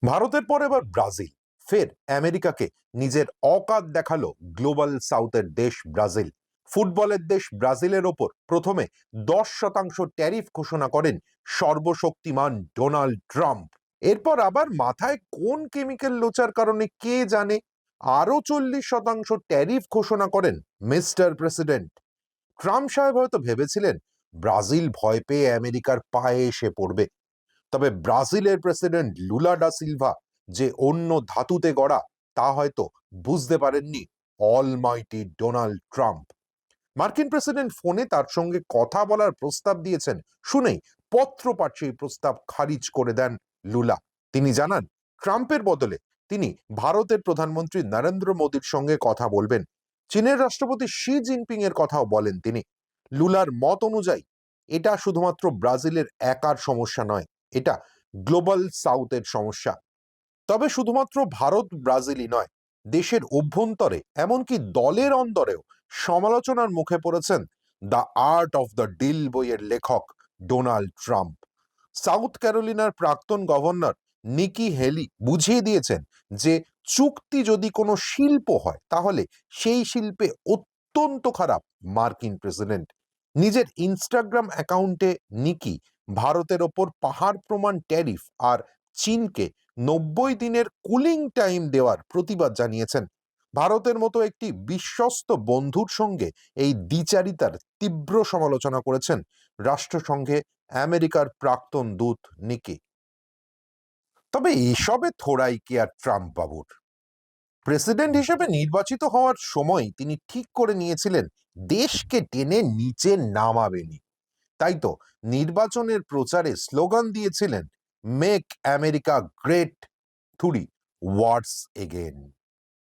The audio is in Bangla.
ভারতের পর এবার ব্রাজিল, ফের আমেরিকাকে নিজের অকাত দেখালো গ্লোবাল সাউথের দেশ ব্রাজিল। ফুটবলের দেশ ব্রাজিলের ওপর প্রথমে 10% ট্যারিফ ঘোষণা করেন সর্বশক্তিমান ডোনাল্ড ট্রাম্প। এরপর আবার মাথায় কোন কেমিক্যাল লোচার কারণে কে জানে আরো 40% ট্যারিফ ঘোষণা করেন মিস্টার প্রেসিডেন্ট। ট্রাম্প সাহেব হয়তো ভেবেছিলেন ব্রাজিল ভয় পেয়ে আমেরিকার পায়ে এসে পড়বে, তবে ব্রাজিলের প্রেসিডেন্ট লুলা ডা সিলভা যে অন্য ধাতুতে গড়া তা হয়তো বুঝতে পারেননি অলমাইটি ডোনাল্ড ট্রাম্প। মার্কিন প্রেসিডেন্ট ফোনে তার সঙ্গে কথা বলার প্রস্তাব দিয়েছেন শুনেই পত্রপাঠ সেই প্রস্তাব খারিজ করে দেন লুলা। তিনি জানান ট্রাম্পের বদলে তিনি ভারতের প্রধানমন্ত্রী নরেন্দ্র মোদীর সঙ্গে কথা বলবেন। চীনের রাষ্ট্রপতি শি জিনপিং এর কথাও বলেন তিনি। লুলার মত অনুযায়ী এটা শুধুমাত্র ব্রাজিলের একার সমস্যা নয়, এটা গ্লোবাল সাউথের সমস্যা। তবে শুধুমাত্র ভারত ব্রাজিলই নয়, দেশের অভ্যন্তরে এমনকি দলের অন্দরেও সমালোচনার মুখে পড়েছেন the art of the deal বইয়ের লেখক ডোনাল্ড ট্রাম্প। সাউথ ক্যারোলিনার প্রাক্তন গভর্নর নিকি হেলি বুঝিয়ে দিয়েছেন যে চুক্তি যদি কোনো শিল্প হয় তাহলে সেই শিল্পে অত্যন্ত খারাপ মার্কিন প্রেসিডেন্ট। নিজের ইনস্টাগ্রাম অ্যাকাউন্টে নিকি ভারতের ওপর পাহাড় প্রমাণ ট্যারিফ আর চীনকে 90 দিনের কুলিং টাইম দেওয়ার প্রতিবাদ জানিয়েছেন। ভারতের মতো একটি বিশ্বস্ত বন্ধুর সঙ্গে এই দ্বিচারিতার তীব্র সমালোচনা করেছেন রাষ্ট্রসংঘে আমেরিকার প্রাক্তন দূত নিকি। তবে এসবে থোড়াই কি আর ট্রাম্প বাবুর। প্রেসিডেন্ট হিসেবে নির্বাচিত হওয়ার সময় তিনি ঠিক করে নিয়েছিলেন দেশকে টেনে নিচে নামাবেনি। তাই তো নির্বাচনের প্রচারে স্লোগান দিয়েছিলেন মেক আমেরিকা গ্রেট থুড়ি ওয়ার্ডস এগেন।